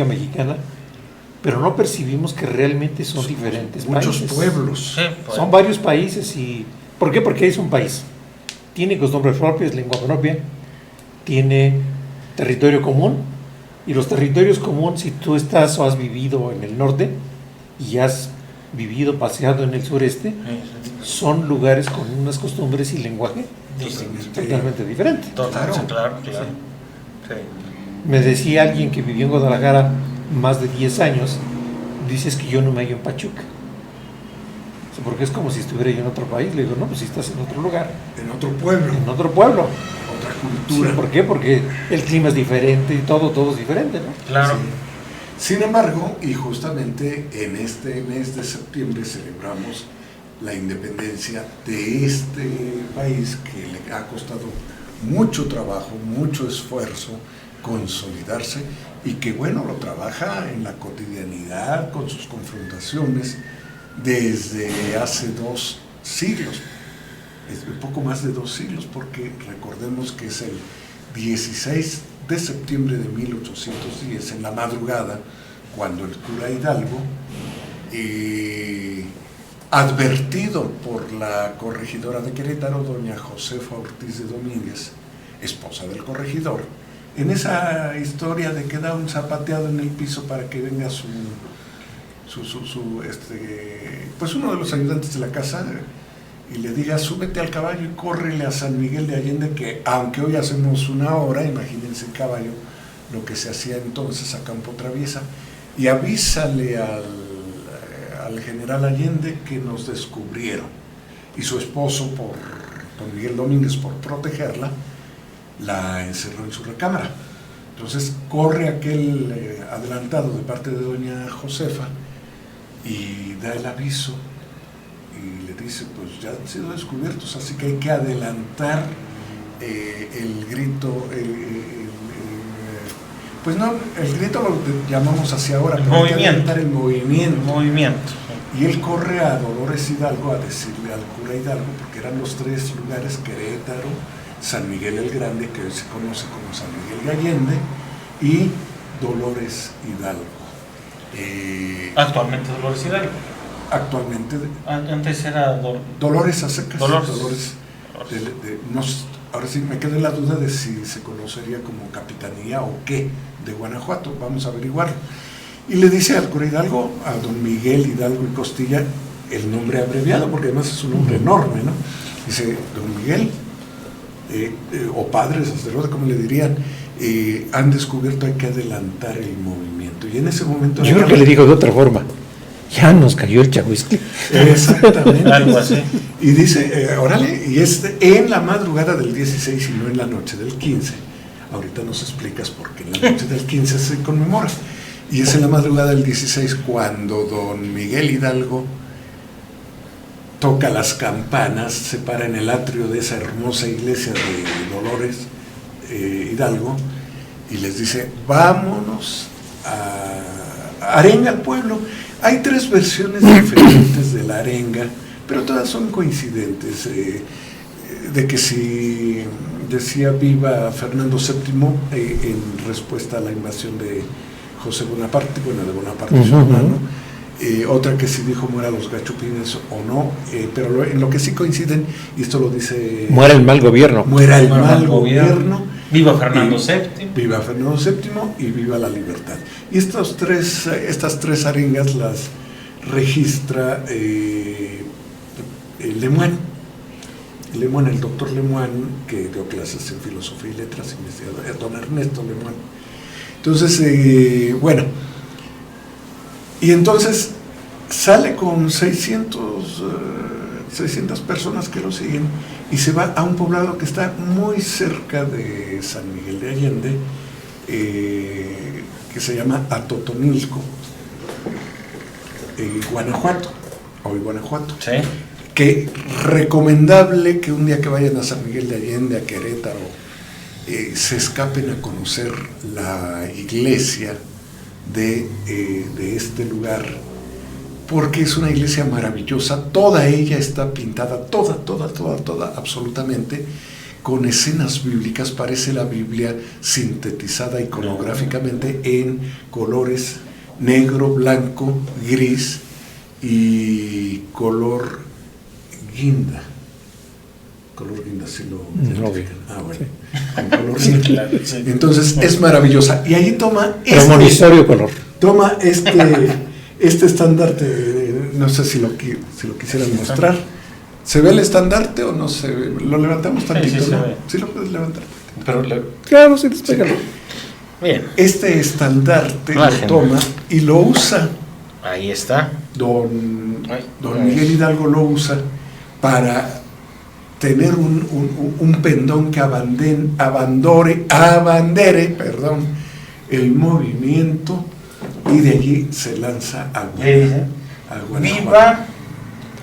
mexicana, pero no percibimos que realmente son diferentes muchos países. pueblos. Sí, pues. Son varios países. Y ¿por qué? Porque es un país. Tiene costumbres propias, lengua propia, tiene territorio común, y los territorios comunes, si tú estás o has vivido en el norte y has vivido, paseado en el sureste, son lugares con unas costumbres y lenguaje totalmente diferentes. Totalmente, claro. Sí. Sí. Me decía alguien que vivió en Guadalajara más de 10 años, dices que yo no me hallo en Pachuca. Porque es como si estuviera yo en otro país. Le digo, no, pues si estás en otro lugar. En otro pueblo. En otro pueblo. Otra cultura. Sí, ¿por qué? Porque el clima es diferente y todo es diferente, ¿no? Claro. Sí. Sin embargo, y justamente en este mes de septiembre celebramos la independencia de este país que le ha costado mucho trabajo, mucho esfuerzo consolidarse, y que bueno, lo trabaja en la cotidianidad con sus confrontaciones desde hace 2 siglos, un poco más de 2 siglos, porque recordemos que es el 16 de septiembre de 1810, en la madrugada, cuando el cura Hidalgo, advertido por la corregidora de Querétaro, doña Josefa Ortiz de Domínguez, esposa del corregidor, en esa historia de que da un zapateado en el piso para que venga pues uno de los ayudantes de la casa y le diga, súbete al caballo y córrele a San Miguel de Allende, que aunque hoy hacemos 1 hora, imagínense el caballo, lo que se hacía entonces a campo traviesa, y avísale al general Allende que nos descubrieron. Y su esposo, don Miguel Domínguez, por protegerla, la encerró en su recámara. Entonces corre aquel adelantado de parte de doña Josefa y da el aviso y le dice, pues ya han sido descubiertos, así que hay que adelantar el grito, pues no, el grito lo llamamos hacia ahora, pero hay que adelantar el movimiento. Y él corre a Dolores Hidalgo a decirle al cura Hidalgo, porque eran los 3 lugares, Querétaro, San Miguel el Grande, que hoy se conoce como San Miguel de Allende, y Dolores Hidalgo. Actualmente Dolores Hidalgo. Actualmente. Antes era Dolores a secas. Dolores. Ahora sí me queda la duda de si se conocería como capitanía o qué de Guanajuato. Vamos a averiguarlo. Y le dice al cura Hidalgo, a don Miguel Hidalgo y Costilla, el nombre abreviado, porque además es un nombre enorme, ¿no? Dice, don Miguel, o padre sacerdote, como le dirían, han descubierto, hay que adelantar el movimiento. Y en ese momento... Yo creo que le digo de otra forma, ya nos cayó el chahuiscle. Exactamente. Algo así. Y dice, órale, y es en la madrugada del 16 y no en la noche del 15. Ahorita nos explicas por qué en la noche del 15 se conmemora. Y es en la madrugada del 16 cuando don Miguel Hidalgo toca las campanas, se para en el atrio de esa hermosa iglesia de Dolores Hidalgo y les dice, vámonos a arenga al pueblo. Hay 3 versiones diferentes de la arenga, pero todas son coincidentes, de que si decía viva Fernando VII en respuesta a la invasión de José Bonaparte, de Bonaparte su hermano, otra que si dijo muera los gachupines o no, pero en lo que sí coinciden, y esto lo dice... Muera el mal gobierno. Muera el mal gobierno. Viva Fernando VII. Viva Fernando VII y viva la libertad. Y estas 3 arengas las registra Lemoine, el doctor Lemoine, que dio clases en filosofía y letras, investigador, don Ernesto Lemoine. Entonces, y entonces sale con 600 personas que lo siguen y se va a un poblado que está muy cerca de San Miguel de Allende, que se llama Atotonilco, Guanajuato, hoy Guanajuato. Sí. Que recomendable que un día que vayan a San Miguel de Allende, a Querétaro, se escapen a conocer la iglesia de este lugar, porque es una iglesia maravillosa, toda ella está pintada, toda, absolutamente, con escenas bíblicas, parece la Biblia sintetizada iconográficamente en colores negro, blanco, gris y color guinda. Color guinda, sí lo identifican. Bueno, con color guinda. Entonces es maravillosa. Y ahí toma Premonisorio color. Toma este estandarte, no sé si lo quisieran mostrar. ¿Se ve el estandarte o no se ve? Lo levantamos tantito, sí, ¿no? se ve. Sí lo puedes levantar. Pero Claro, sí, despégalo. bien, Este estandarte Imagen. lo toma y lo usa. ahí está. Don Ay. Miguel Hidalgo lo usa para tener un pendón que abandere el movimiento, y de allí se lanza a Guanajuato. Viva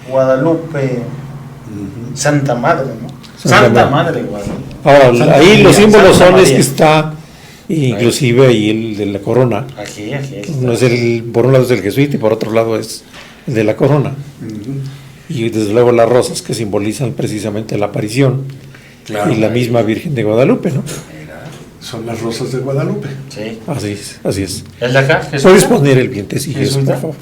Guadalupe, Ujú. Santa Madre, ¿no? Santa Santa Madre. Madre Guadalupe. Ahora, Santa ahí María, los símbolos Santa son es María. que está, inclusive ahí el de la corona. Aquí está. No es por un lado es el jesuita y por otro lado es el de la corona. Ujú. Y desde luego las rosas que simbolizan precisamente la aparición, Claro. y la misma Virgen de Guadalupe, ¿no? Mira. Son las rosas de Guadalupe. Sí. Así es, así es. ¿Es de acá? ¿Jesuita? ¿Puedes poner el vientecillo, ¿Jesuita? por favor?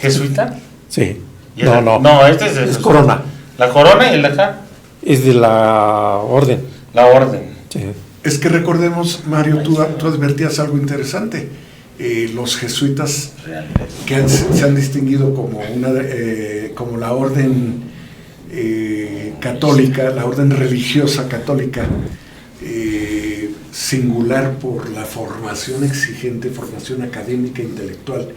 ¿Jesuita? Sí. ¿Y No, el- no. No, este es de Es Jesús. corona. La corona y el de acá, Es de la orden. la orden. Sí. Es que recordemos, Mario, tú advertías algo interesante. Los jesuitas que se han distinguido como como la orden católica, la orden religiosa católica, singular por la formación exigente, formación académica, intelectual,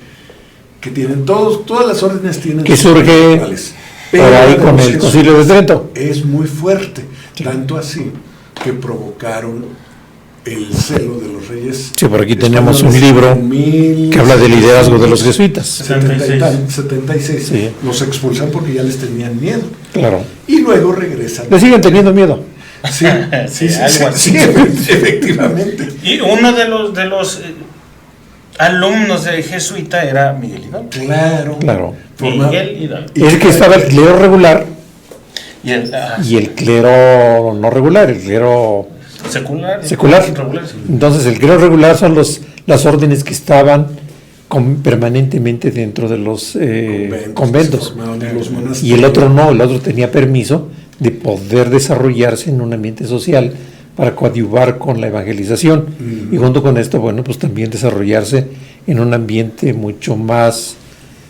que tienen todas las órdenes tienen Que sus surge intelectuales, por pero ahí la de con los el Concilio de jesuitas Trento. es muy fuerte, Sí. tanto así que provocaron el celo de los reyes. Sí, por aquí tenemos un españoles libro en que habla del liderazgo de los jesuitas. 76. Sí. Los expulsan porque ya les tenían miedo. Claro. Y luego regresan. Le siguen teniendo miedo. Sí, sí, sí, algo sí, así. efectivamente. Y uno de los alumnos de jesuita era Miguel Hidalgo. Claro. Claro. Miguel Hidalgo. Y Es que estaba el clero regular Y el y el clero no regular, el clero secular. secular. Regular, sí. Entonces, el clero regular son las órdenes que estaban permanentemente dentro de los conventos. Se formaban en los monasterios. Y el otro no, el otro tenía permiso de poder desarrollarse en un ambiente social para coadyuvar con la evangelización. Mm. Y junto con esto, bueno, pues también desarrollarse en un ambiente mucho más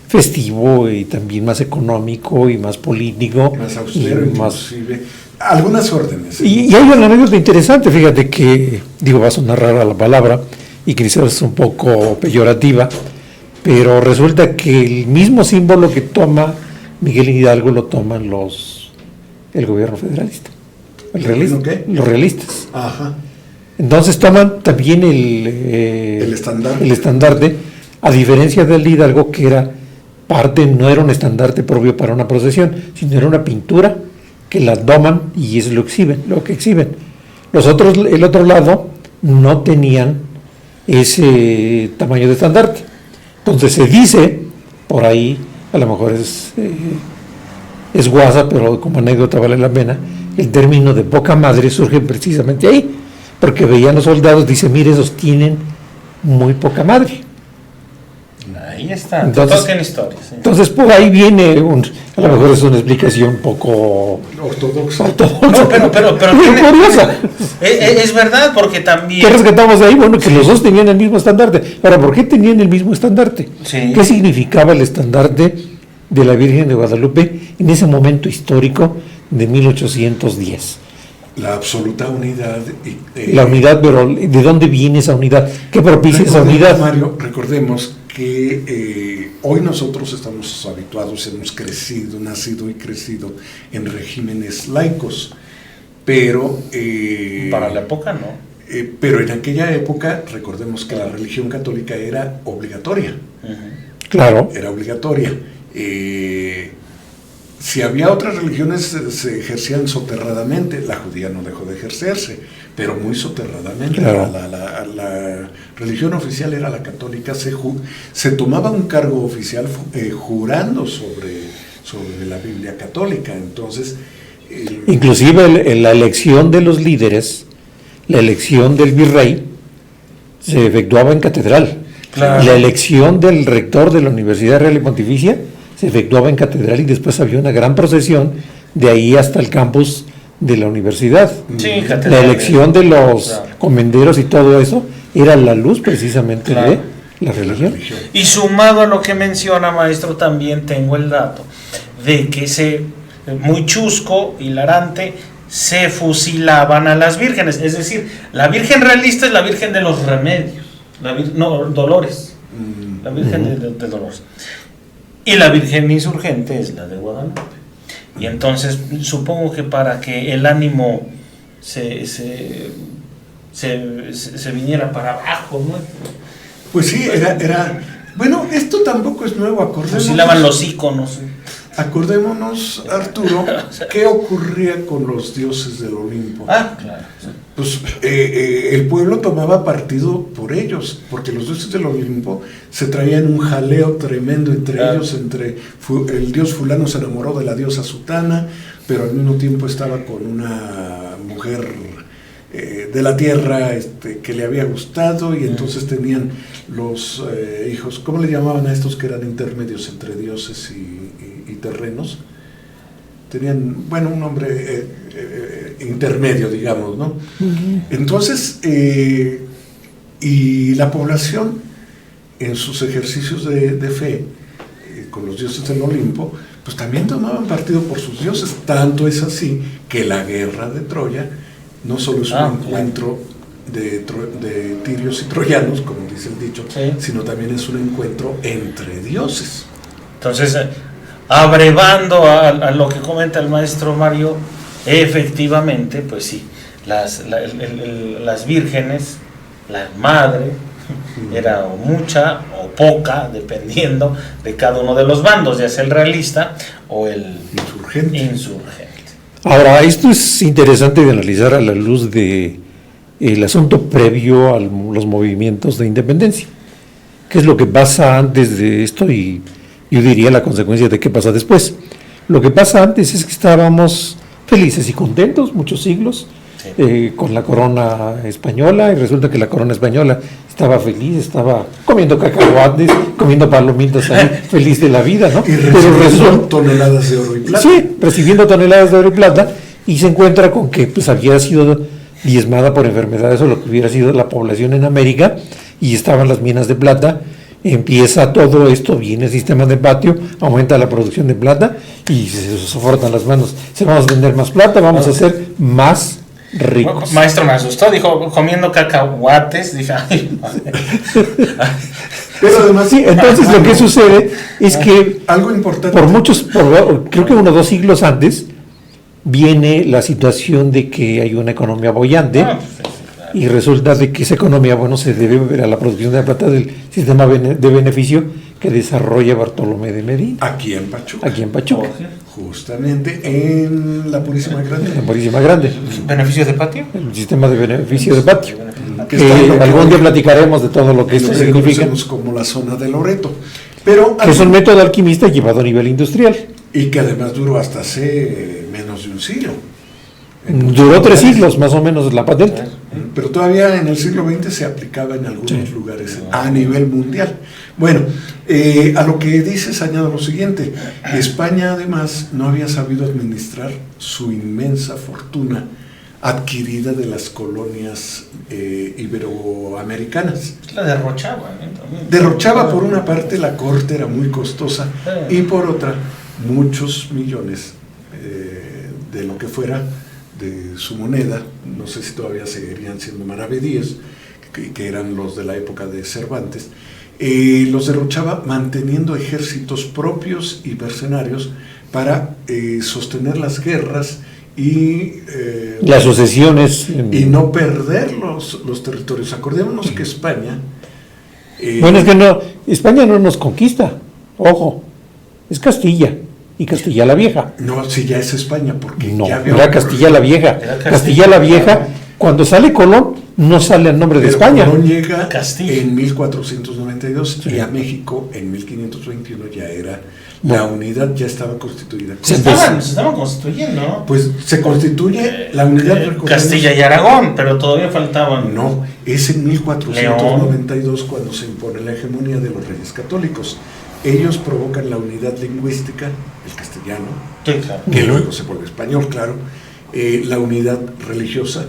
festivo y también más económico y más político. Más austero, y más. inclusive. Algunas órdenes. Y hay una anécdota interesante, fíjate que, digo, va a sonar rara la palabra y quizás es un poco peyorativa, pero resulta que el mismo símbolo que toma Miguel Hidalgo lo toman el gobierno federalista, ¿Qué? los realistas. Ajá. Entonces toman también El estandarte. el estandarte, a diferencia del Hidalgo, que era parte, no era un estandarte propio para una procesión, sino era una pintura que la toman y es lo que exhiben. Los otros, el otro lado, no tenían ese tamaño de estandarte. Entonces se dice, por ahí, a lo mejor es guasa, pero como anécdota vale la pena, el término de poca madre surge precisamente ahí, porque veían los soldados, dice, mire, esos tienen muy poca madre. Ahí está. Entonces- Todo tiene historia. Sí. Entonces por ahí viene, a lo mejor es una explicación un poco Ortodoxo. No, pero muy tiene- curiosa. es verdad, porque también. ¿Qué rescatamos de ahí? Bueno, que los dos tenían el mismo estandarte. Ahora, ¿por qué tenían el mismo estandarte? Sí. ¿Qué significaba el estandarte de la Virgen de Guadalupe en ese momento histórico de 1810? La absoluta unidad. Y, La unidad, pero ¿de dónde viene esa unidad? ¿Qué propicia esa recordemos, unidad? Mario, recordemos que hoy nosotros estamos habituados, hemos nacido y crecido en regímenes laicos, pero Para la época, no. pero en aquella época recordemos que la religión católica era obligatoria. Claro, Era obligatoria. Si había otras religiones se ejercían soterradamente, la judía no dejó de ejercerse, pero muy soterradamente. Claro. La religión oficial era la católica, se tomaba un cargo oficial jurando sobre la Biblia católica. Entonces, Inclusive la elección de los líderes, la elección del virrey, se efectuaba en catedral. Claro. La elección del rector de la Universidad Real y Pontificia se efectuaba en catedral y después había una gran procesión de ahí hasta el campus de la universidad. Sí, La elección de los comenderos y todo eso era la luz precisamente de la religión. Y sumado a lo que menciona, maestro, también tengo el dato de que muy chusco, hilarante, se fusilaban a las vírgenes. Es decir, la virgen realista es la virgen de los remedios, Dolores, la virgen de Dolores. Y la virgen insurgente es la de Guadalupe. Y entonces supongo que para que el ánimo se viniera para abajo, ¿no? Pues sí, era bueno, esto tampoco es nuevo, acordémonos. Fusilaban los íconos. Acordémonos, Arturo, ¿qué ocurría con los dioses del Olimpo? Ah, claro. Pues el pueblo tomaba partido por ellos, porque los dioses del Olimpo se traían un jaleo tremendo entre ellos, el dios fulano se enamoró de la diosa sutana, pero al mismo tiempo estaba con una mujer de la tierra que le había gustado, y entonces tenían los hijos, ¿cómo le llamaban a estos que eran intermedios entre dioses y terrenos? Tenían, bueno, un nombre intermedio, digamos, ¿no? Entonces, y la población en sus ejercicios de fe con los dioses del Olimpo, pues también tomaban partido por sus dioses. Tanto es así que la guerra de Troya no solo es un encuentro de tirios y troyanos, como dice el dicho, sino también es un encuentro entre dioses. Entonces, abrevando a lo que comenta el maestro Mario, efectivamente, pues sí, las vírgenes, la madre, era o mucha o poca, dependiendo de cada uno de los bandos, ya sea el realista o el insurgente. Ahora, esto es interesante de analizar a la luz de el asunto previo a los movimientos de independencia. ¿Qué es lo que pasa antes de esto? Y yo diría la consecuencia de qué pasa después. Lo que pasa antes es que estábamos felices y contentos muchos siglos, con la corona española, y resulta que la corona española estaba feliz, estaba comiendo cacahuates, comiendo palomitas ahí, feliz de la vida, ¿no? Y recibiendo toneladas de oro y plata. Sí, recibiendo toneladas de oro y plata, y se encuentra con que pues había sido diezmada por enfermedades o lo que hubiera sido la población en América, y estaban las minas de plata. Empieza todo esto, viene el sistema de patio, aumenta la producción de plata y se sofortan las manos. Se vamos a vender más plata, vamos a ser más ricos. Maestro me asustó, dijo, comiendo cacahuates, dije, ay, pero además, sí, entonces lo que sucede es que algo importante, creo que 1 o 2 siglos antes, viene la situación de que hay una economía boyante. Y resulta de que esa economía, se debe ver a la producción de la plata del sistema de beneficio que desarrolla Bartolomé de Medina. Aquí en Pachuca. Justamente en la Purísima Grande. En Purísima Grande. ¿Beneficios de patio? El sistema de beneficio de patio. Que algún día platicaremos de todo lo que esto significa. Como la zona de Loreto. Pero que es un método alquimista llevado a nivel industrial. Y que además duró hasta hace menos de un siglo. Duró 3 siglos más o menos la patente. Pero todavía en el siglo XX se aplicaba en algunos lugares a nivel mundial. Bueno, a lo que dices añado lo siguiente: España además no había sabido administrar su inmensa fortuna adquirida de las colonias iberoamericanas. La derrochaba. Derrochaba, por una parte, la corte era muy costosa, y por otra, muchos millones de lo que fuera de su moneda, no sé si todavía seguirían siendo maravedíes, que eran los de la época de Cervantes, los derrochaba manteniendo ejércitos propios y mercenarios para sostener las guerras y las sucesiones y no perder los territorios. Acordémonos que España es que no, España no nos conquista, ojo, es Castilla. Y Castilla la Vieja. No, si ya es España, porque no, ya había... era Castilla la Vieja. Castilla la Vieja, cuando sale Colón, no sale al nombre de Pero España. Colón llega Castilla. en 1492 Sí. y a México en 1521 ya era, la unidad ya estaba constituida. Se estaban constituyendo, ¿no? Pues se constituye la unidad. recordemos, Castilla y Aragón, pero todavía faltaban. No, es en 1492 cuando se impone la hegemonía de los reyes católicos. Ellos provocan la unidad lingüística, el castellano, Sí, claro. que luego se vuelve español, claro, la unidad religiosa,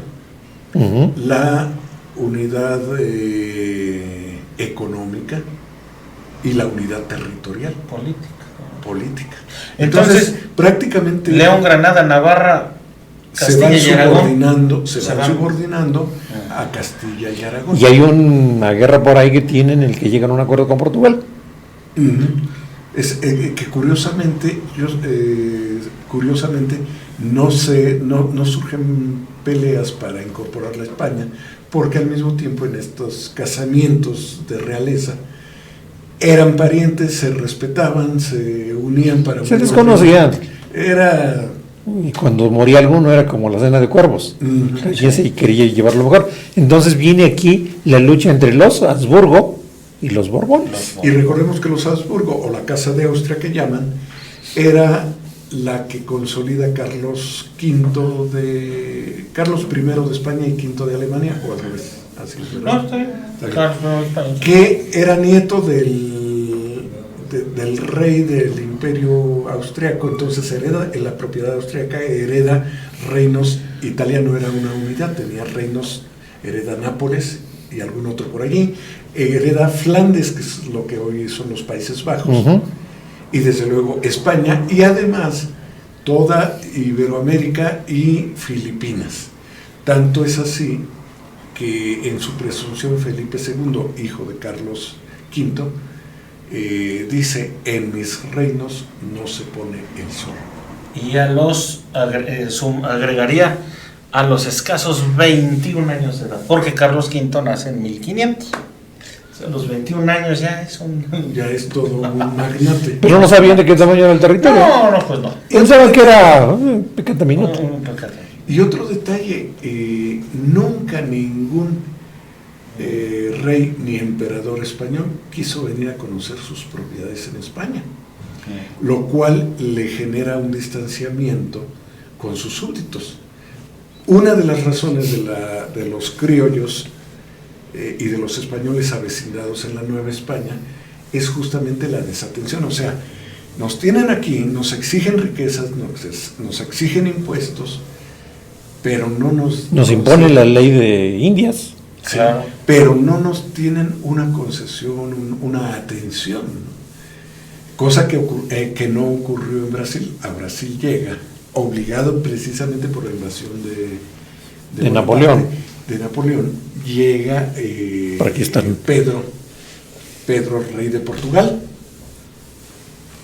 Ujú. la unidad económica y la unidad territorial, política. Entonces, prácticamente León, Granada, Navarra, se van Castilla y Aragón. subordinando a Castilla y Aragón. Y hay una guerra por ahí que tienen, en el que llegan a un acuerdo con Portugal. Ujú. Es que curiosamente, no surgen peleas para incorporar a España, porque al mismo tiempo en estos casamientos de realeza eran parientes, se respetaban, se unían para... Se desconocían. Era... Y cuando moría alguno era como la cena de cuervos. Ujú. Y quería llevarlo mejor. Entonces viene aquí la lucha entre los Habsburgo y los Borbones. Y recordemos que los Habsburgo, o la Casa de Austria que llaman, era la que consolida Carlos I de España y V de Alemania, o al revés, así es, ¿verdad? No, está bien. Claro, no, España. Que era nieto del rey del imperio austriaco, entonces hereda en la propiedad austriaca, hereda reinos, italiano era una unidad, tenía reinos, hereda Nápoles y algún otro por allí, hereda Flandes, que es lo que hoy son los Países Bajos, Ujú. y desde luego España, y además toda Iberoamérica y Filipinas. Tanto es así que en su presunción Felipe II, hijo de Carlos V, dice: en mis reinos no se pone el sol. Y a los agregaría a los escasos 21 años de edad, porque Carlos V nace en 1500. O sea, a los 21 años ya es un... Ya es todo un magnate. Pero no sabían de qué tamaño era el territorio. No, pues no. Pensaban que era pecata minuto. Un pecado. Y otro detalle, nunca ningún rey ni emperador español quiso venir a conocer sus propiedades en España, lo cual le genera un distanciamiento con sus súbditos. Una de las razones de los criollos y de los españoles avecindados en la Nueva España es justamente la desatención. O sea, nos tienen aquí, nos exigen riquezas, nos exigen impuestos, pero no nos impone la ley de Indias. Sí, Claro. pero no nos tienen una concesión, una atención, ¿no? Cosa que no ocurrió en Brasil. A Brasil llega, obligado precisamente por la invasión De Napoleón. De Napoleón, llega Por aquí están. Pedro, rey de Portugal,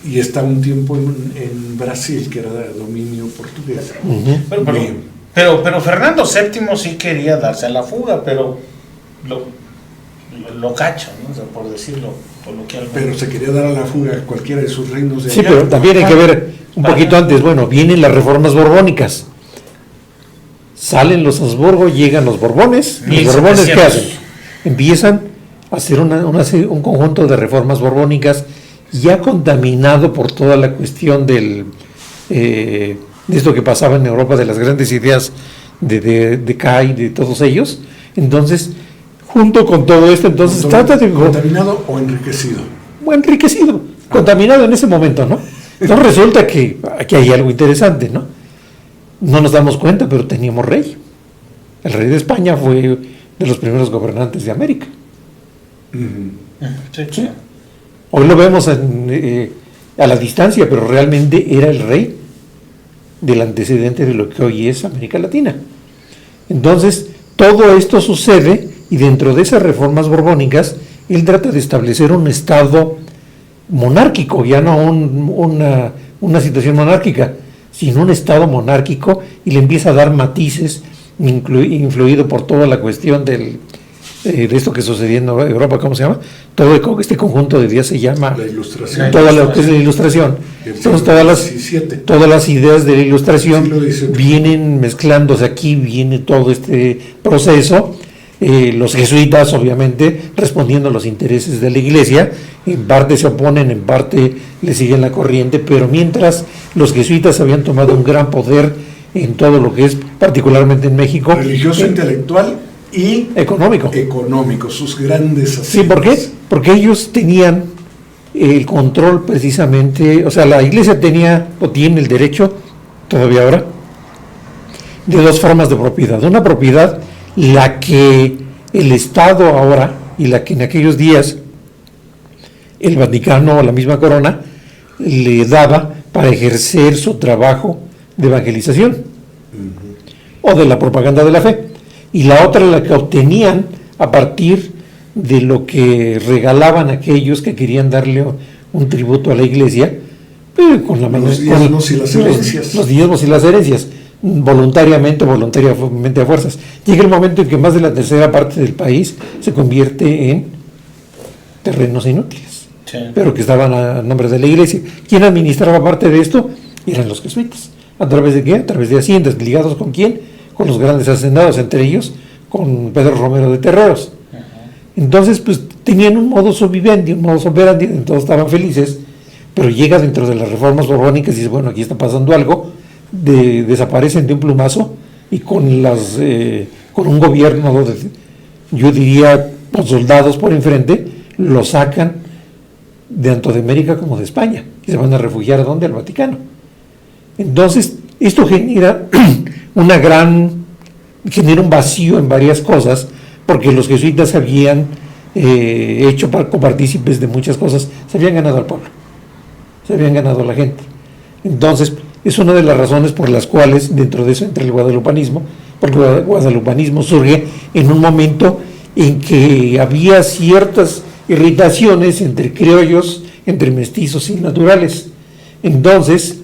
y está un tiempo en Brasil, que era dominio portugués. Ujú. Bien. Pero Fernando VII sí quería darse a la fuga, pero lo cacho, ¿no? O sea, por decirlo coloquialmente. Pero se quería dar a la fuga a cualquiera de sus reinos de Sí, allá. pero también hay que ver un poquito antes. Bueno, vienen las reformas borbónicas. Salen los Habsburgo, llegan los Borbones. ¿Los Borbones qué 1700. hacen? Empiezan a hacer un conjunto de reformas borbónicas ya contaminado por toda la cuestión de esto que pasaba en Europa, de las grandes ideas de Kant y de todos ellos. Entonces, junto con todo esto, entonces trata de... ¿Contaminado o enriquecido? enriquecido, contaminado en ese momento, ¿no? Entonces resulta que aquí hay algo interesante, ¿no? No nos damos cuenta, pero teníamos rey. El rey de España fue de los primeros gobernantes de América. Ujú. Sí, ¿Sí? Hoy lo vemos a la distancia, pero realmente era el rey del antecedente de lo que hoy es América Latina. Entonces, todo esto sucede y dentro de esas reformas borbónicas, él trata de establecer un estado monárquico, ya no una situación monárquica, sino un estado monárquico, y le empieza a dar matices, influido por toda la cuestión de esto que sucedía en Europa, ¿cómo se llama? Todo este conjunto de ideas se llama La Ilustración. toda lo que es la Ilustración. Entonces todas las ideas de la Ilustración Siglo XVIII. vienen mezclándose aquí, viene todo este proceso, Los jesuitas, obviamente, respondiendo a los intereses de la iglesia, en parte se oponen, en parte le siguen la corriente, pero mientras los jesuitas habían tomado un gran poder en todo lo que es, particularmente en México, religioso, intelectual y económico. Sus grandes Sí, haciendas. ¿por qué? Porque ellos tenían el control precisamente, o sea, la iglesia tenía o tiene el derecho, todavía ahora, de dos formas de propiedad. Una propiedad, la que el Estado ahora y la que en aquellos días el Vaticano o la misma corona le daba para ejercer su trabajo de evangelización o de la propaganda de la fe. Y la otra, la que obtenían a partir de lo que regalaban aquellos que querían darle un tributo a la iglesia, con la Los diezmos y las herencias. Los diezmos y las herencias, voluntariamente a fuerzas. Llega el momento en que más de la tercera parte del país se convierte en terrenos inútiles, Sí. pero que estaban a nombre de la iglesia. ¿Quién administraba parte de esto? Eran los jesuitas. ¿A través de qué? A través de haciendas. ¿Ligados con quién? Con los grandes hacendados, entre ellos con Pedro Romero de Terreros. Entonces, pues tenían un modus vivendi, un modus operandi, todos estaban felices, pero llega dentro de las reformas borbónicas y dice, bueno, aquí está pasando algo, desaparecen de un plumazo y con un gobierno, yo diría, con soldados por enfrente, lo sacan de tanto de América como de España, y se van a refugiar ¿a dónde? Al Vaticano. Entonces, esto genera genera un vacío en varias cosas, porque los jesuitas habían hecho copartícipes de muchas cosas, se habían ganado al pueblo, se habían ganado a la gente. Entonces, es una de las razones por las cuales dentro de eso entra el guadalupanismo, porque el guadalupanismo surge en un momento en que había ciertas irritaciones entre criollos, entre mestizos y naturales. Entonces,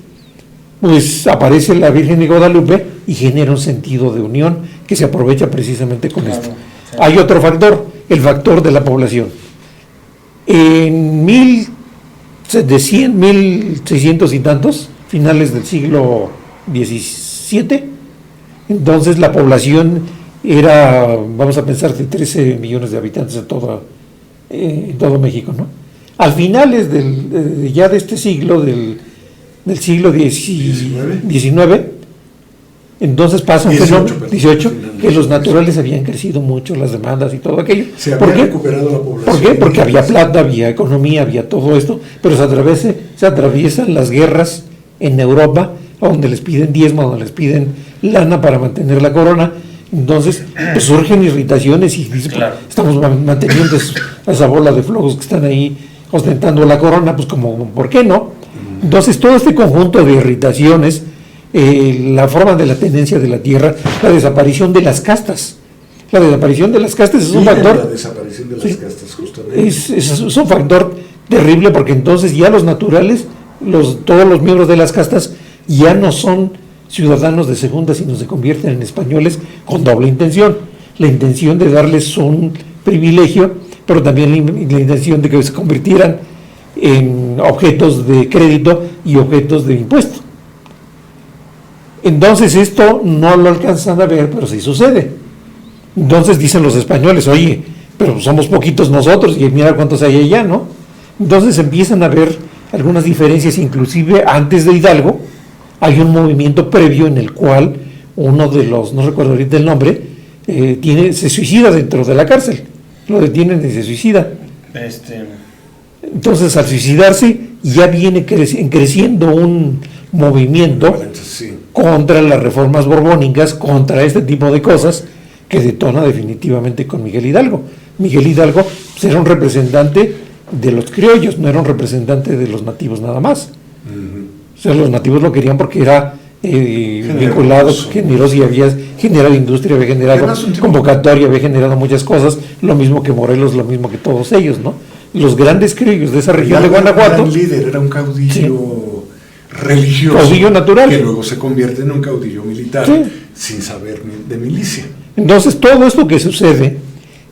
pues aparece la Virgen de Guadalupe y genera un sentido de unión que se aprovecha precisamente con esto. Sí. Hay otro factor, el factor de la población. En 1600 y tantos, finales del siglo XVII, entonces la población era, vamos a pensar, de 13 millones de habitantes en todo México, ¿no? Al finales ya de este siglo, del siglo XIX, entonces pasa un fenómeno, 18, que los naturales habían crecido mucho, las demandas y todo aquello. Se ¿Por había qué? recuperado la población. ¿Por qué? Porque había plata, había economía, había todo esto, pero se atraviesan las guerras en Europa, donde les piden diezmo, donde les piden lana para mantener la corona. Entonces, pues surgen irritaciones y dicen, Claro. estamos manteniendo esa bola de flojos que están ahí ostentando la corona, pues como, ¿por qué no? Entonces, todo este conjunto de irritaciones, la forma de la tenencia de la tierra, la desaparición de las castas. La desaparición de las castas es un factor. La desaparición de las Sí. castas, justamente. Es un factor terrible, porque entonces ya los naturales, todos los miembros de las castas, ya no son ciudadanos de segunda, sino se convierten en españoles con doble intención. La intención de darles un privilegio, pero también la intención de que se convirtieran en objetos de crédito y objetos de impuesto. Entonces esto no lo alcanzan a ver, pero sí sucede. Entonces dicen los españoles, oye, pero somos poquitos nosotros y mira cuántos hay allá, ¿no? Entonces empiezan a ver algunas diferencias, inclusive antes de Hidalgo hay un movimiento previo en el cual uno de los, no recuerdo ahorita el nombre, se suicida dentro de la cárcel, lo detienen y se suicida. Entonces al suicidarse ya viene creciendo un movimiento Sí. contra las reformas borbónicas, contra este tipo de cosas, que detona definitivamente con Miguel Hidalgo. Miguel Hidalgo pues, era un representante de los criollos, no era un representante de los nativos nada más. O sea, los nativos lo querían porque era vinculado, generoso, y había generado industria, había generado convocatoria, había generado muchas cosas, lo mismo que Morelos, lo mismo que todos ellos, ¿no? Los grandes criollos de esa región de Guanajuato. Era un líder, era un caudillo religioso, caudillo natural, que luego se convierte en un caudillo militar, sí, sin saber de milicia. Entonces todo esto que sucede,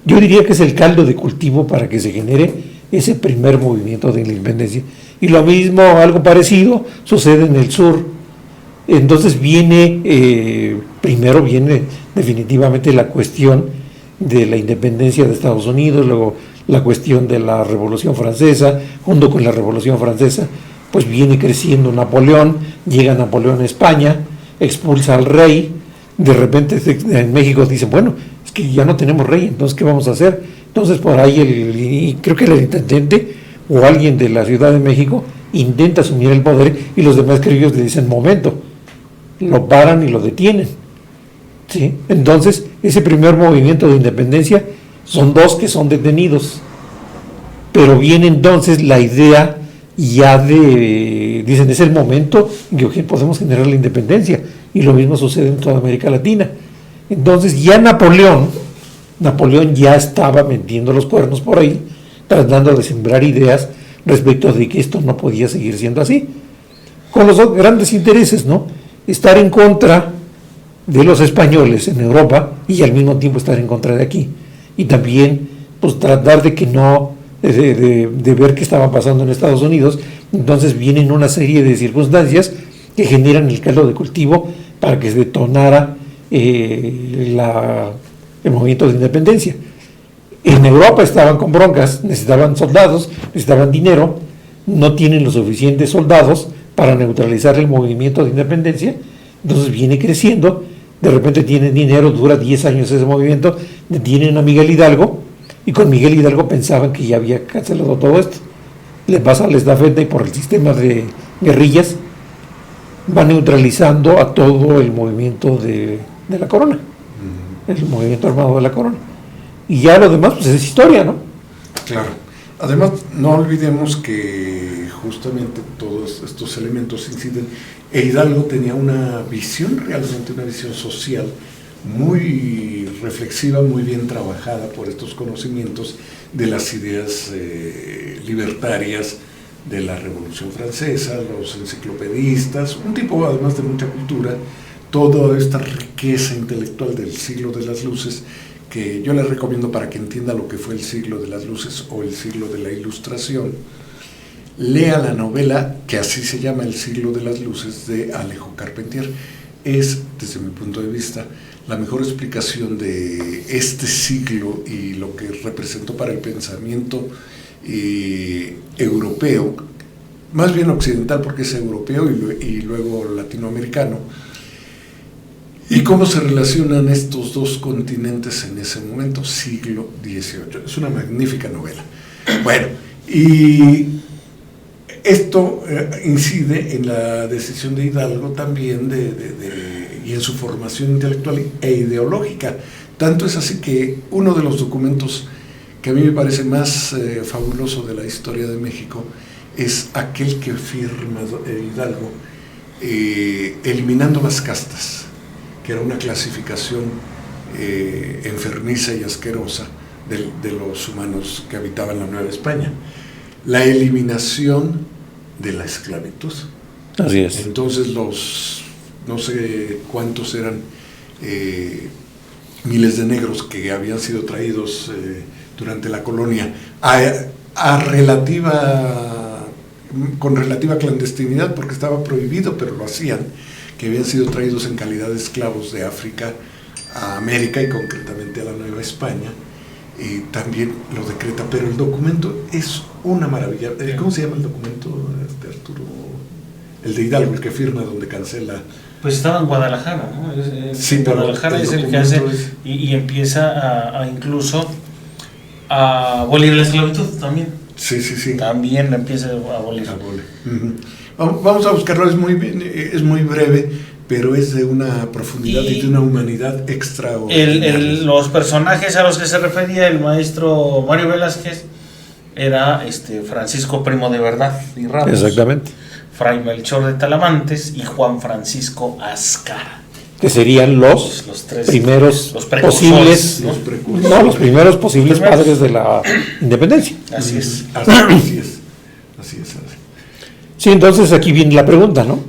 yo diría que es el caldo de cultivo para que se genere ese primer movimiento de la independencia. Y lo mismo, algo parecido, sucede en el sur. Entonces primero viene definitivamente la cuestión de la independencia de Estados Unidos, luego la cuestión de la Revolución Francesa, junto con la Revolución Francesa, pues viene creciendo Napoleón, llega Napoleón a España, expulsa al rey, de repente en México dicen, bueno, es que ya no tenemos rey, entonces ¿qué vamos a hacer? Entonces por ahí creo que el intendente o alguien de la Ciudad de México intenta asumir el poder y los demás criollos le dicen, momento, lo paran y lo detienen. ¿Sí? Entonces, ese primer movimiento de independencia son 2 que son detenidos. Pero viene entonces la idea ya dicen, es el momento en que podemos generar la independencia. Y lo mismo sucede en toda América Latina. Entonces, ya Napoleón ya estaba metiendo los cuernos por ahí, tratando de sembrar ideas respecto de que esto no podía seguir siendo así. Con los grandes intereses, ¿no? Estar en contra de los españoles en Europa y al mismo tiempo estar en contra de aquí, y también pues tratar de que no de ver qué estaba pasando en Estados Unidos. Entonces vienen una serie de circunstancias que generan el caldo de cultivo para que se detonara el movimiento de independencia. En Europa estaban con broncas, necesitaban soldados, necesitaban dinero, no tienen los suficientes soldados para neutralizar el movimiento de independencia. Entonces viene creciendo, de repente tienen dinero, dura 10 años ese movimiento, detienen a Miguel Hidalgo, y con Miguel Hidalgo pensaban que ya había cancelado todo esto. Le pasa la estafeta y por el sistema de guerrillas va neutralizando a todo el movimiento de la corona, el movimiento armado de la corona. Y ya lo demás pues es historia, ¿no? Claro. Además, no olvidemos que justamente todos estos elementos inciden. Hidalgo tenía una visión, realmente una visión social muy reflexiva, muy bien trabajada por estos conocimientos de las ideas libertarias de la Revolución Francesa, los enciclopedistas, un tipo además de mucha cultura, toda esta riqueza intelectual del siglo de las luces, que yo les recomiendo para que entienda lo que fue el siglo de las luces o el siglo de la Ilustración. Lea la novela, que así se llama, El siglo de las luces, de Alejo Carpentier. Es, desde mi punto de vista, la mejor explicación de este siglo y lo que representó para el pensamiento europeo, más bien occidental porque es europeo y luego latinoamericano, y cómo se relacionan estos dos continentes en ese momento, siglo XVIII. Es una magnífica novela. Bueno, y esto incide en la decisión de Hidalgo también y en su formación intelectual e ideológica. Tanto es así que uno de los documentos que a mí me parece más fabuloso de la historia de México es aquel que firma Hidalgo eliminando las castas, que era una clasificación enfermiza y asquerosa de los humanos que habitaban la Nueva España. La eliminación de la esclavitud. Así es. Entonces no sé cuántos eran miles de negros que habían sido traídos durante la colonia con relativa clandestinidad, porque estaba prohibido, pero lo hacían, que habían sido traídos en calidad de esclavos de África a América y concretamente a la Nueva España, y también lo decreta, pero el documento es una maravilla. ¿Cómo se llama el documento, Arturo? El de Hidalgo, el que firma, donde cancela. Pues estaba en Guadalajara, ¿no? Sí, en Guadalajara es el que hace y empieza a incluso a abolir la esclavitud también. Sí. También empieza a abolir. Uh-huh. Vamos a buscarlo, es muy breve, pero es de una profundidad y de una humanidad extraordinaria. Los personajes a los que se refería el maestro Mario Velázquez era Francisco Primo de Verdad y Ramos. Exactamente. Fray Melchor de Talamantes y Juan Francisco Azcara. Que serían los tres primeros los posibles, los primeros posibles padres de la independencia. Así es. Así es. Sí, entonces aquí viene la pregunta, ¿no?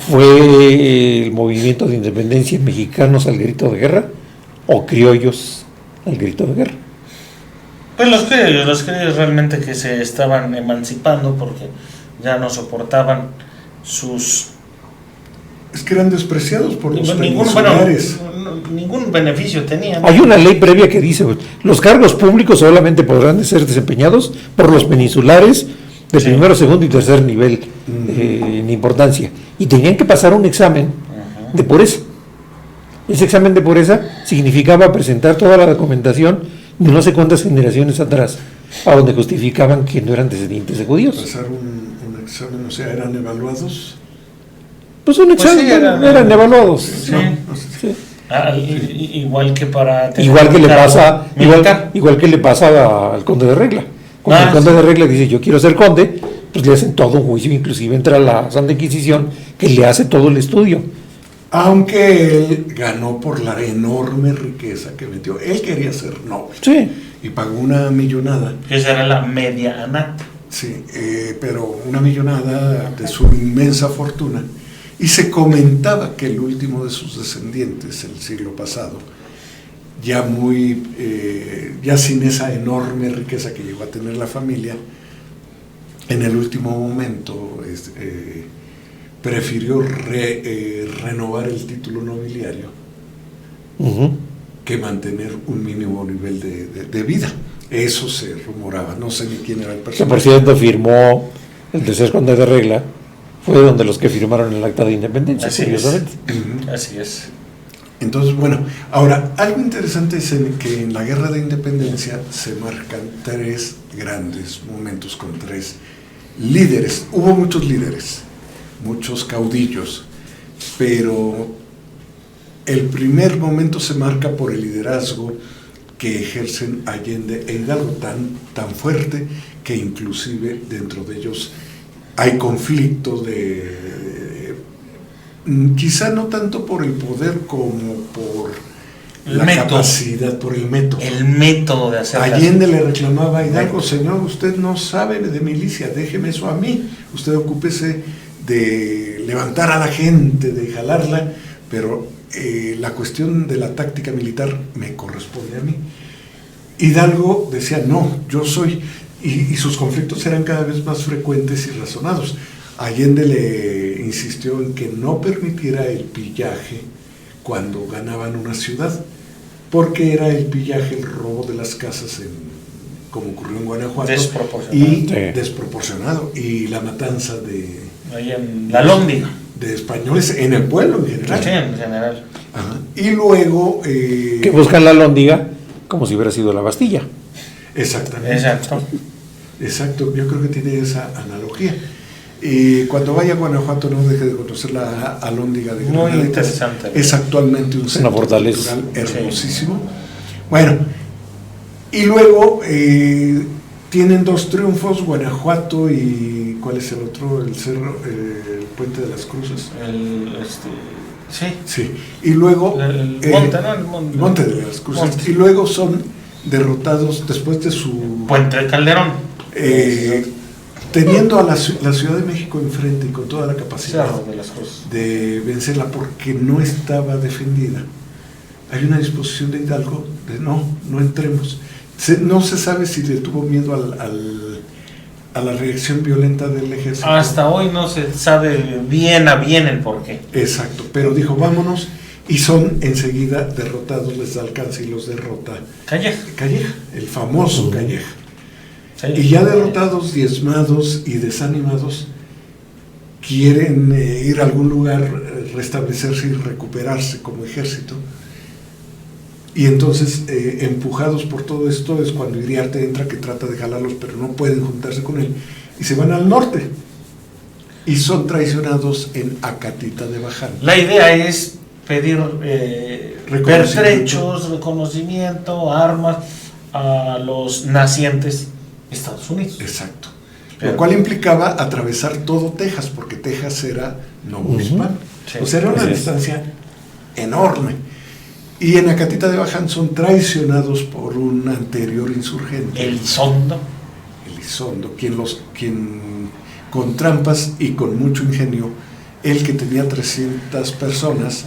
¿Fue el movimiento de independencia mexicanos al grito de guerra o criollos al grito de guerra? Pues los criollos realmente que se estaban emancipando porque ya no soportaban sus... Es que eran despreciados por los peninsulares. ningún beneficio tenían. Hay una ley previa que dice, los cargos públicos solamente podrán ser desempeñados por los peninsulares de primero, segundo y tercer nivel en importancia. Y tenían que pasar un examen de pureza. Ese examen de pureza significaba presentar toda la documentación de no sé cuántas generaciones atrás, a donde justificaban que no eran descendientes de judíos. Pasar un examen, o sea, ¿eran evaluados? Pues un examen, sí, eran evaluados. Sí. Sí. Igual que para Igual que le cargo pasa, militar. igual que le pasa al conde de Regla. Cuando el conde de Regla dice yo quiero ser conde, pues le hacen todo un juicio, inclusive entra la Santa Inquisición que le hace todo el estudio. Aunque él ganó por la enorme riqueza que metió. Él quería ser noble. Sí. Y pagó una millonada. Esa era la media anata. Sí, pero una millonada de su inmensa fortuna. Y se comentaba que el último de sus descendientes, el siglo pasado, ya ya sin esa enorme riqueza que llegó a tener la familia, en el último momento prefirió renovar el título nobiliario que mantener un mínimo nivel de vida. Eso se rumoraba, no sé ni quién era el Que personaje. por cierto firmó el tercer conde de Regla, fue donde los que firmaron el acta de independencia, Así curiosamente. Así es. Entonces, bueno, ahora, algo interesante es que en la Guerra de Independencia se marcan 3 grandes momentos con 3 líderes. Hubo muchos líderes, muchos caudillos, pero el primer momento se marca por el liderazgo que ejercen Allende e Hidalgo tan fuerte que inclusive dentro de ellos hay conflictos quizá no tanto por el poder como por la capacidad, por el método. El método de hacer Allende le reclamaba a Hidalgo, señor, usted no sabe de milicia, déjeme eso a mí, usted ocúpese de levantar a la gente, de jalarla, pero la cuestión de la táctica militar me corresponde a mí. Hidalgo decía, no, yo soy, y sus conflictos eran cada vez más frecuentes y razonados. Allende le insistió en que no permitiera el pillaje cuando ganaban una ciudad, porque era el pillaje, el robo de las casas, como ocurrió en Guanajuato, desproporcionado, y la matanza ahí en la Lóndiga de españoles en el pueblo en general. Sí, en general. Ajá. Y luego que buscan la Lóndiga como si hubiera sido la Bastilla. Exactamente. Exacto, yo creo que tiene esa analogía. Cuando vaya a Guanajuato no deje de conocer la Alhóndiga de Granaditas. Muy interesante. Es actualmente un centro cultural hermosísimo. Sí. Bueno, y luego tienen 2 triunfos, Guanajuato y ¿cuál es el otro? El cerro, el Puente de las Cruces. Sí. Y luego el monte, ¿no? El Monte de las Cruces. Monte. Y luego son derrotados después de su Puente de Calderón. Teniendo a la Ciudad de México enfrente y con toda la capacidad de vencerla porque no estaba defendida. Hay una disposición de Hidalgo de no entremos. No se sabe si le tuvo miedo a la reacción violenta del ejército. Hasta hoy no se sabe bien el porqué. Exacto, pero dijo vámonos y son enseguida derrotados, les alcanza y los derrota Calleja, el famoso Calleja. Sí. Y ya derrotados, diezmados y desanimados, quieren ir a algún lugar, restablecerse y recuperarse como ejército. Y entonces, empujados por todo esto, es cuando Iriarte entra, que trata de jalarlos, pero no pueden juntarse con él. Y se van al norte. Y son traicionados en Acatita de Baján. La idea es pedir pertrechos, reconocimiento, armas a los nacientes Estados Unidos. Exacto. Lo cual implicaba atravesar todo Texas, porque Texas era novohispano. Sí. O sea, era una distancia enorme. Y en Acatita de Baján son traicionados por un anterior insurgente. Elizondo, quien con trampas y con mucho ingenio, el que tenía 300 personas,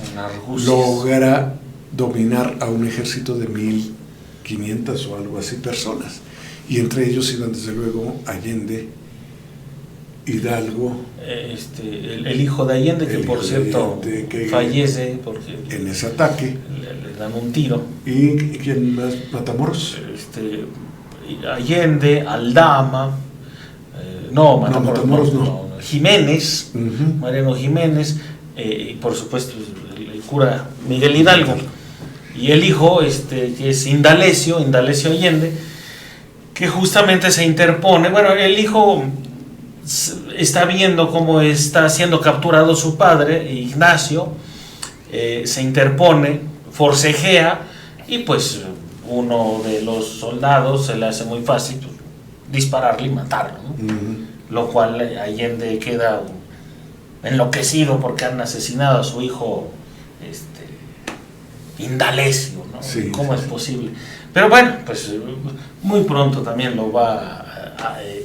logra dominar a un ejército de 1,500 o algo así personas. Y entre ellos iban desde luego Allende Hidalgo. El hijo de Allende, que por cierto que fallece porque en ese ataque. Le dan un tiro. ¿Y quién más? Matamoros. Allende, Aldama, Matamoros no. Jiménez, Mariano Jiménez, y por supuesto el cura Miguel Hidalgo, y el hijo que es Indalecio Allende, que justamente se interpone. Bueno, el hijo está viendo cómo está siendo capturado su padre, Ignacio, se interpone, forcejea, y pues uno de los soldados se le hace muy fácil dispararle y matarlo, ¿no? Lo cual Allende queda enloquecido porque han asesinado a su hijo Indalecio, ¿no? Sí, ¿Cómo es posible? Pero bueno, pues muy pronto también lo va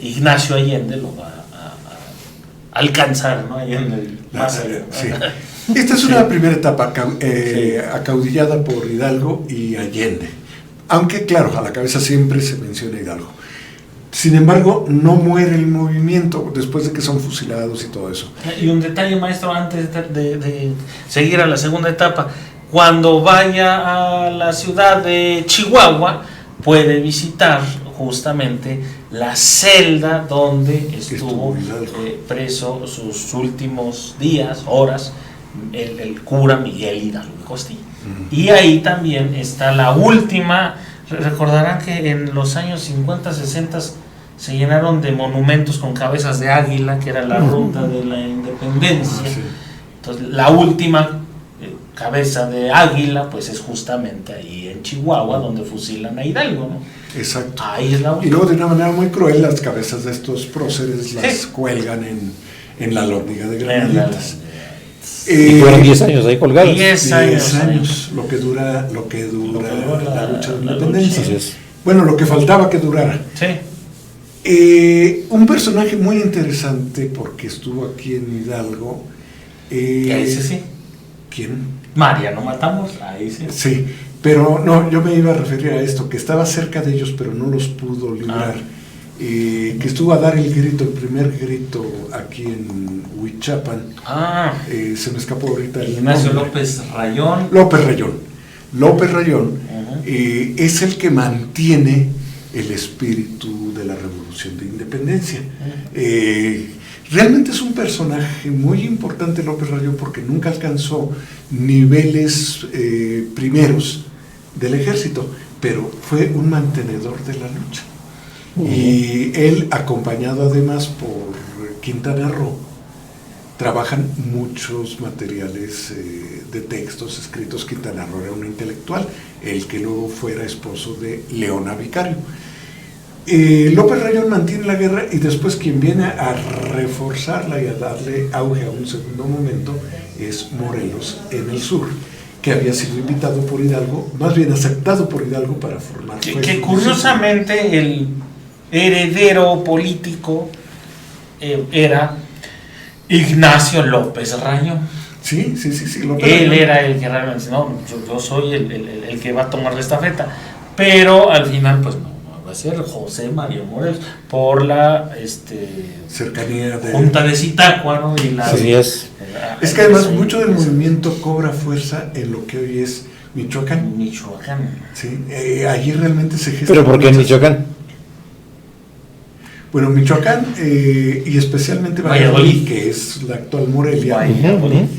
Ignacio Allende lo va a alcanzar, ¿no? Allende, más allá, ¿no? Sí. Esta es una primera etapa acaudillada por Hidalgo y Allende, aunque claro, a la cabeza siempre se menciona Hidalgo. Sin embargo, no muere el movimiento después de que son fusilados y todo eso. Y un detalle, maestro, antes de seguir a la segunda etapa: cuando vaya a la ciudad de Chihuahua, puede visitar justamente la celda donde estuvo preso sus últimos días, horas, el cura Miguel Hidalgo de Costilla. Y ahí también está la última. Recordarán que en los años 50, 60 se llenaron de monumentos con cabezas de águila, que era la ruta de la independencia. Entonces, la última cabeza de águila, pues es justamente ahí en Chihuahua, donde fusilan a Hidalgo, ¿no? Exacto. Ahí es la última. Y luego, de una manera muy cruel, las cabezas de estos próceres las cuelgan en la lóndiga de Granaditas. Y fueron 10 años ahí colgados. 10 años, lo que dura la lucha de la independencia. lucha. Bueno, lo que faltaba que durara. Sí. Un personaje muy interesante porque estuvo aquí en Hidalgo. Ese sí. ¿Quién? Mariano Matamoros, ahí sí. Sí, pero no, yo me iba a referir a esto, que estaba cerca de ellos pero no los pudo librar. Que estuvo a dar el primer grito aquí en Huichapan. Se me escapó ahorita el Ignacio nombre. López Rayón. Es el que mantiene el espíritu de la Revolución de Independencia. Realmente es un personaje muy importante López Rayón, porque nunca alcanzó niveles primeros del ejército, pero fue un mantenedor de la lucha. Y él, acompañado además por Quintana Roo, trabajan muchos materiales de textos escritos. Quintana Roo era un intelectual, el que luego fuera esposo de Leona Vicario. López Rayón mantiene la guerra, y después quien viene a reforzarla y a darle auge a un segundo momento es Morelos en el sur, que había sido invitado por Hidalgo, más bien aceptado por Hidalgo para formar. Que curiosamente el heredero político era Ignacio López Rayón. Sí. Él era el que realmente, yo soy el que va a tomar la estafeta, pero al final pues no va a ser José María Morelos por la cercanía de Junta de Zitácuaro, ¿no? Y la, Así es. Es que además mucho del movimiento cobra fuerza en lo que hoy es Michoacán. Sí, allí realmente se gesta. ¿Pero por qué en Michoacán? Bueno, Michoacán y especialmente Valladolid, que es la actual Morelia,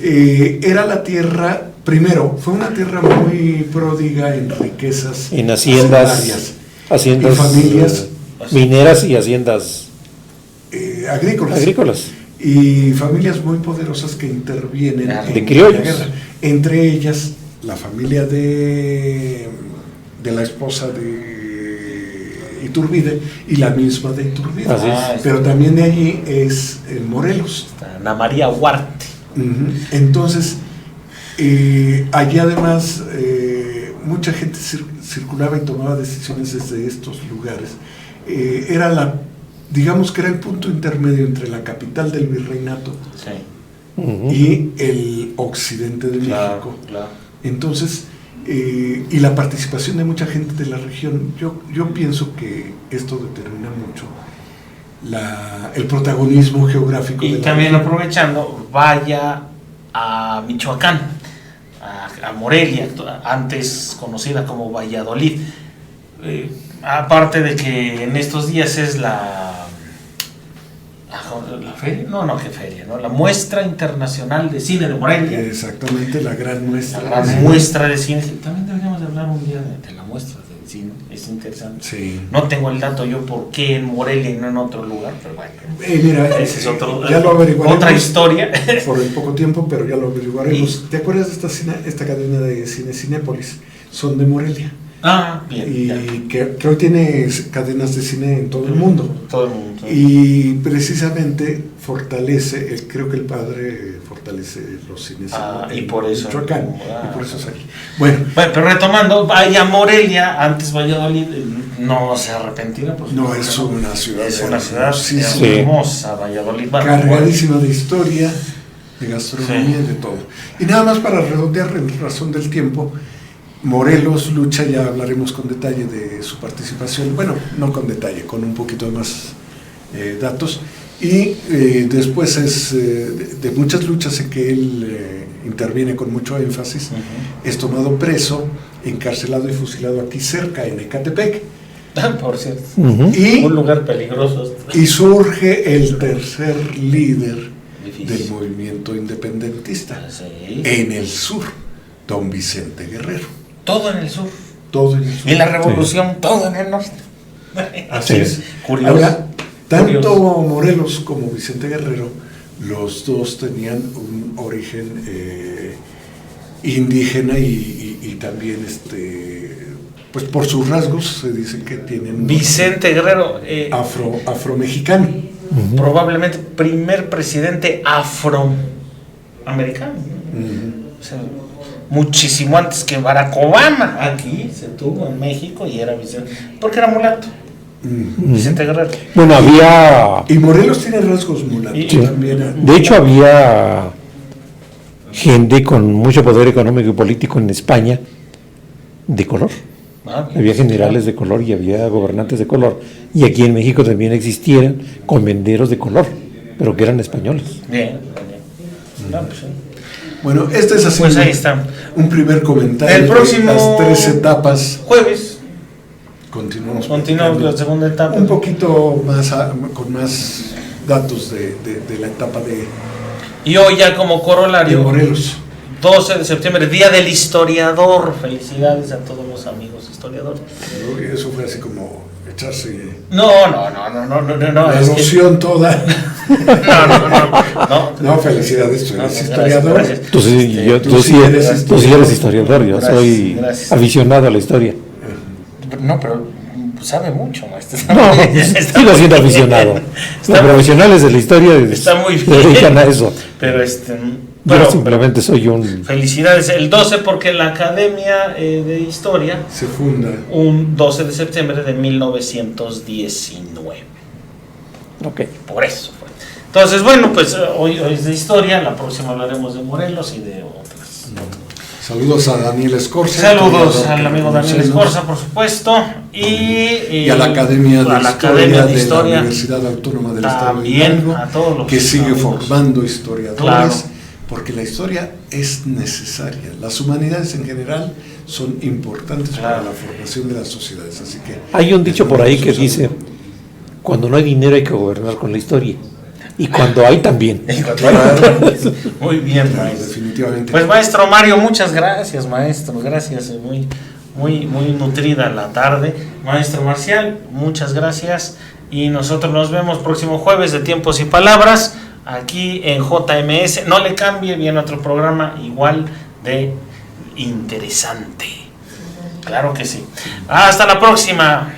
era la tierra, primero, fue una tierra muy pródiga en riquezas, en haciendas y familias mineras y haciendas agrícolas. Y familias muy poderosas que intervienen de criollos. La guerra. Entre ellas, la familia de la esposa de Iturbide y la misma de Iturbide. Pero también de allí es Morelos. Ana María Huarte. Entonces, allí además mucha gente circulaba y tomaba decisiones desde estos lugares. Digamos que era el punto intermedio entre la capital del virreinato y el occidente de México. Entonces, y la participación de mucha gente de la región, yo pienso que esto determina mucho el protagonismo geográfico. Y también aprovechando, vaya a Michoacán, a Morelia, antes conocida como Valladolid. Aparte de que en estos días es la feria, qué feria, ¿no? La Muestra Internacional de Cine de Morelia. Exactamente, la gran muestra. La gran muestra de cine. También deberíamos de hablar un día de la muestra de cine, es interesante. Sí. No tengo el dato yo por qué en Morelia y no en otro lugar, pero bueno. Mira, Ese es ya lo averiguaremos. otra historia. Por el poco tiempo, pero ya lo averiguaremos. ¿Te acuerdas de esta cadena de cine Cinépolis? Son de Morelia. Bien. Y que hoy tiene cadenas de cine en todo el mundo. Todo el mundo. Y precisamente creo que el padre fortalece los cines y por eso. Michoacán. Y por eso es aquí. Bueno, pero retomando, vaya Morelia, antes Valladolid, no se arrepentirá. Pues, no, es una ciudad. Es una ciudad hermosísima, hermosa, Valladolid. Cargadísima de historia, de gastronomía y de todo. Y nada más para redondear en razón del tiempo, Morelos lucha, ya hablaremos con detalle de su participación, bueno, no con detalle, con un poquito de más datos, y después de muchas luchas en que él interviene con mucho énfasis, es tomado preso, encarcelado y fusilado aquí cerca, en Ecatepec. Por cierto, y un lugar peligroso. Y surge el tercer líder del movimiento independentista en el sur, don Vicente Guerrero. Todo en el sur. Todo en el sur. Y la revolución, todo en el norte. Así es. Curioso. Ahora, tanto Morelos como Vicente Guerrero, los dos tenían un origen indígena y también pues por sus rasgos se dice que tienen Vicente Guerrero afromexicano. Probablemente primer presidente afroamericano. O sea, muchísimo antes que Barack Obama. Aquí se tuvo en México y era Vicente, porque era mulato. Vicente Guerrero. Bueno, había... Y Morelos tiene rasgos mulatos también. De hecho, había gente con mucho poder económico y político en España de color. Había generales de color y había gobernantes de color. Y aquí en México también existían comenderos de color, pero que eran españoles. Bien. Pues, bueno, este es así. Pues ahí está. Un primer comentario. El próximo de las 3 etapas. Jueves. Continuamos la segunda etapa. Un poquito más, con más datos de la etapa de. Y hoy ya como corolario. De Morelos. 12 de septiembre, Día del Historiador. Felicidades a todos los amigos historiadores. Eso fue así como echarse. No. La emoción toda. No, felicidades, tú eres historiador. Gracias. Tú sí eres historiador, yo soy aficionado a la historia. No, pero sabe mucho, maestro. No, sigo siendo aficionado. Los profesionales de la historia está muy se dedican a eso. Pero yo simplemente soy un... Felicidades. El 12 porque la Academia de Historia se funda un 12 de septiembre de 1919. Ok. Por eso fue. Entonces, bueno, pues hoy es de historia, la próxima hablaremos de Morelos y de otras. Saludos a Daniel Escorza. Saludos al amigo Daniel Escorza, por supuesto. Y a la Academia de Historia la Universidad Autónoma del Estado de Hidalgo, Hidalgo, a todos los que sigue amigos formando historiadores, claro, porque la historia es necesaria. Las humanidades en general son importantes para la formación de las sociedades. Así que hay un dicho por ahí que dice: cuando no hay dinero hay que gobernar con la historia. Y cuando hay también. Muy bien, maestro. Definitivamente. Pues maestro Mario, muchas gracias, maestro. Gracias, muy nutrida la tarde. Maestro Marcial, muchas gracias. Y nosotros nos vemos próximo jueves de Tiempos y Palabras, aquí en JMS. No le cambie, viene otro programa igual de interesante. Claro que sí. Hasta la próxima.